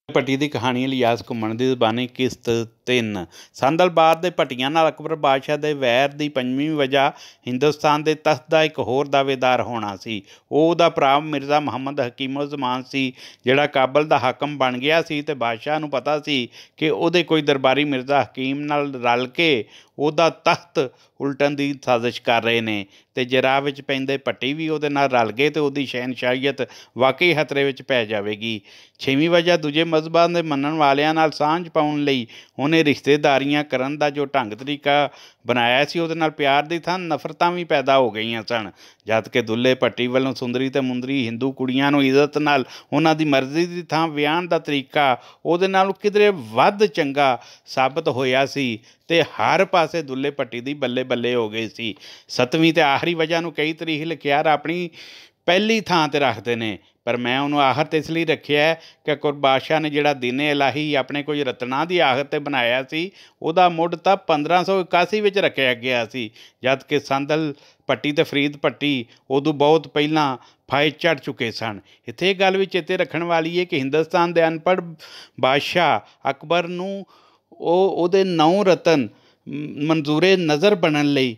ਭੱਟੀ ਦੀ ਕਹਾਣੀ ਇਲਿਆਸ ਘੁੰਮਣ ਦੀ ਜ਼ਬਾਨੀ ਕਿਸ਼ਤ 3 ਸੰਦਲਬਾਰ ਦੇ ਭੱਟੀਆਂ ਨਾਲ ਅਕਬਰ ਬਾਦਸ਼ਾਹ ਦੇ ਵੈਰ ਦੀ ਪੰਜਵੀਂ ਵਜ੍ਹਾ ਹਿੰਦੁਸਤਾਨ ਦੇ ਤਖਤ ਦਾ ਇੱਕ ਹੋਰ ਦਾਅਵੇਦਾਰ ਹੋਣਾ ਸੀ। ਉਹ ਉਹਦਾ ਭਰਾ ਮਿਰਜ਼ਾ ਮੁਹੰਮਦ ਹਕੀਮੁੱਜ਼ਮਾਨ ਸੀ, ਜਿਹੜਾ ਕਾਬਲ ਦਾ ਹਾਕਮ ਬਣ ਗਿਆ ਸੀ ਅਤੇ ਬਾਦਸ਼ਾਹ ਨੂੰ ਪਤਾ ਸੀ ਕਿ ਉਹਦੇ ਕੋਈ ਦਰਬਾਰੀ ਮਿਰਜ਼ਾ ਹਕੀਮ ਨਾਲ ਰਲ ਕੇ ਉਹਦਾ ਤਖਤ ਉਲਟਣ ਦੀ ਸਾਜ਼ਿਸ਼ ਕਰ ਰਹੇ ਨੇ ਅਤੇ ਜੇ ਰਾਹ ਵਿੱਚ ਪੈਂਦੇ ਭੱਟੀ ਵੀ ਉਹਦੇ ਨਾਲ ਰਲ ਗਏ ਅਤੇ ਉਹਦੀ ਸ਼ਹਿਨਸ਼ਾਹੀਅਤ ਵਾਕਈ ਖਤਰੇ ਵਿੱਚ ਪੈ ਜਾਵੇਗੀ। ਛੇਵੀਂ ਵਜ੍ਹਾ ਦੂਜੇ ਮਜ਼ਹਬਾਂ ਦੇ ਮੰਨਣ ਵਾਲਿਆਂ ਨਾਲ ਸਾਂਝ ਪਾਉਣ ਲਈ ਉਹਨੇ ਰਿਸ਼ਤੇਦਾਰੀਆਂ ਕਰਨ ਦਾ ਜੋ ਢੰਗ ਤਰੀਕਾ ਬਣਾਇਆ ਸੀ, ਉਹਦੇ ਨਾਲ ਪਿਆਰ ਦੀ ਥਾਂ ਨਫ਼ਰਤਾਂ ਵੀ ਪੈਦਾ ਹੋ ਗਈਆਂ ਸਨ। ਜਦ ਕਿ ਦੁੱਲੇ ਭੱਟੀ ਵੱਲੋਂ ਸੁੰਦਰੀ ਅਤੇ ਮੁੰਦਰੀ ਹਿੰਦੂ ਕੁੜੀਆਂ ਨੂੰ ਇੱਜ਼ਤ ਨਾਲ ਉਹਨਾਂ ਦੀ ਮਰਜ਼ੀ ਦੀ ਥਾਂ ਵਿਆਹਣ ਦਾ ਤਰੀਕਾ ਉਹਦੇ ਨਾਲੋਂ ਕਿਧਰੇ ਵੱਧ ਚੰਗਾ ਸਾਬਤ ਹੋਇਆ ਸੀ ਅਤੇ ਹਰ ਪਾਸੇ ਦੁੱਲੇ ਭੱਟੀ ਦੀ ਬੱਲੇ ਬੱਲੇ ਹੋ ਗਈ ਸੀ। ਸੱਤਵੀਂ ਅਤੇ ਆਖਰੀ ਵਜ੍ਹਾ ਨੂੰ ਕਈ ਤਰੀਖ ਲਿਖਿਆਰ ਆਪਣੀ ਪਹਿਲੀ ਥਾਂ 'ਤੇ ਰੱਖਦੇ ਨੇ, ਪਰ ਮੈਂ ਉਹਨੂੰ ਆਖਰ 'ਤੇ ਇਸ ਲਈ ਰੱਖਿਆ ਕਿ ਅਕਬਰ ਬਾਦਸ਼ਾਹ ਨੇ ਜਿਹੜਾ ਦੀਨ-ਏ ਇਲਾਹੀ ਆਪਣੇ ਕੁਝ ਰਤਨਾਂ ਦੀ ਆਖਰ 'ਤੇ ਬਣਾਇਆ ਸੀ, ਉਹਦਾ ਮੁੱਢ ਤਾਂ 1581 ਵਿੱਚ ਰੱਖਿਆ ਗਿਆ ਸੀ, ਜਦ ਕਿ ਸੰਦਲ ਭੱਟੀ ਅਤੇ ਫਰੀਦ ਭੱਟੀ ਉਦੋਂ ਬਹੁਤ ਪਹਿਲਾਂ ਫਾਇਜ਼ ਚੜ੍ਹ ਚੁੱਕੇ ਸਨ। ਇੱਥੇ ਇਹ ਗੱਲ ਵੀ ਚੇਤੇ ਰੱਖਣ ਵਾਲੀ ਹੈ ਕਿ ਹਿੰਦੁਸਤਾਨ ਦੇ ਅਨਪੜ੍ਹ ਬਾਦਸ਼ਾਹ ਅਕਬਰ ਨੂੰ ਉਹਦੇ 9 ਰਤਨ ਮਨਜ਼ੂਰੇ ਨਜ਼ਰ ਬਣਨ ਲਈ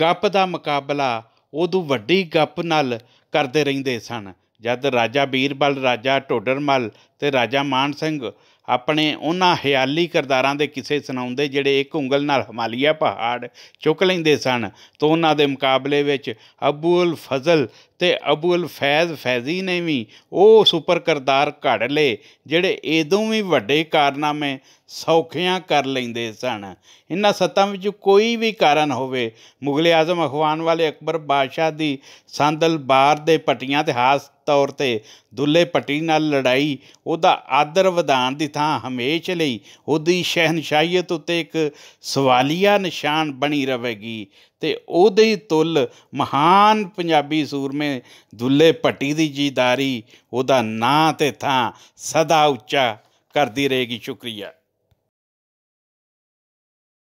ਗੱਪ ਦਾ ਮੁਕਾਬਲਾ ਉਦੋਂ ਵੱਡੀ ਗੱਪ ਨਾਲ ਕਰਦੇ ਰਹਿੰਦੇ ਸਨ। ਜਦ ਰਾਜਾ ਬੀਰਬਲ, ਰਾਜਾ ਟੋਡਰਮਲ ਅਤੇ ਰਾਜਾ ਮਾਨ ਸਿੰਘ ਆਪਣੇ ਉਹਨਾਂ ਹਿਆਲੀ ਕਿਰਦਾਰਾਂ ਦੇ ਕਿੱਸੇ ਸੁਣਾਉਂਦੇ ਜਿਹੜੇ ਇੱਕ ਉਂਗਲ ਨਾਲ ਹਿਮਾਲਿਆ ਪਹਾੜ ਚੁੱਕ ਲੈਂਦੇ ਸਨ, ਤਾਂ ਉਹਨਾਂ ਦੇ ਮੁਕਾਬਲੇ ਵਿੱਚ ਅਬੂ ਅਲ ਫਜ਼ਲ ਅਤੇ ਅਬੂ ਅਲ ਫੈਜ਼ ਫੈਜ਼ੀ ਨੇ ਵੀ ਉਹ ਸੁਪਰ ਕਿਰਦਾਰ ਘੜ ਲਏ ਜਿਹੜੇ ਇਦੋਂ ਵੀ ਵੱਡੇ ਕਾਰਨਾਮੇ ਸੌਖਿਆਂ ਕਰ ਲੈਂਦੇ ਸਨ। ਇਹਨਾਂ ਸੱਤਾਂ ਵਿੱਚ ਕੋਈ ਵੀ ਕਾਰਨ ਹੋਵੇ, ਮੁਗਲ ਆਜ਼ਮ ਅਖਵਾਨ ਵਾਲੇ ਅਕਬਰ ਬਾਦਸ਼ਾਹ ਦੀ ਸੰਦਲਬਾਰ ਦੇ ਭੱਟੀਆਂ ਅਤੇ ਖਾਸ ਤੌਰ 'ਤੇ ਦੁੱਲੇ ਭੱਟੀ ਨਾਲ ਲੜਾਈ ਉਹਦਾ ਆਦਰ ਵਧਾਉਣ ਦੀ ਥਾਂ ਹਮੇਸ਼ਾ ਲਈ ਉਹਦੀ ਸ਼ਹਿਨਸ਼ਾਹੀਅਤ ਉੱਤੇ ਇੱਕ ਸਵਾਲੀਆ ਨਿਸ਼ਾਨ ਬਣੀ ਰਹੇਗੀ ਅਤੇ ਉਹਦੇ ਤੁੱਲ ਮਹਾਨ ਪੰਜਾਬੀ ਸੂਰਮੇ ਦੁੱਲੇ ਭੱਟੀ ਦੀ ਜੀਦਾਰੀ ਉਹਦਾ ਨਾਂ ਅਤੇ ਥਾਂ ਸਦਾ ਉੱਚਾ ਕਰਦੀ ਰਹੇਗੀ। ਸ਼ੁਕਰੀਆ।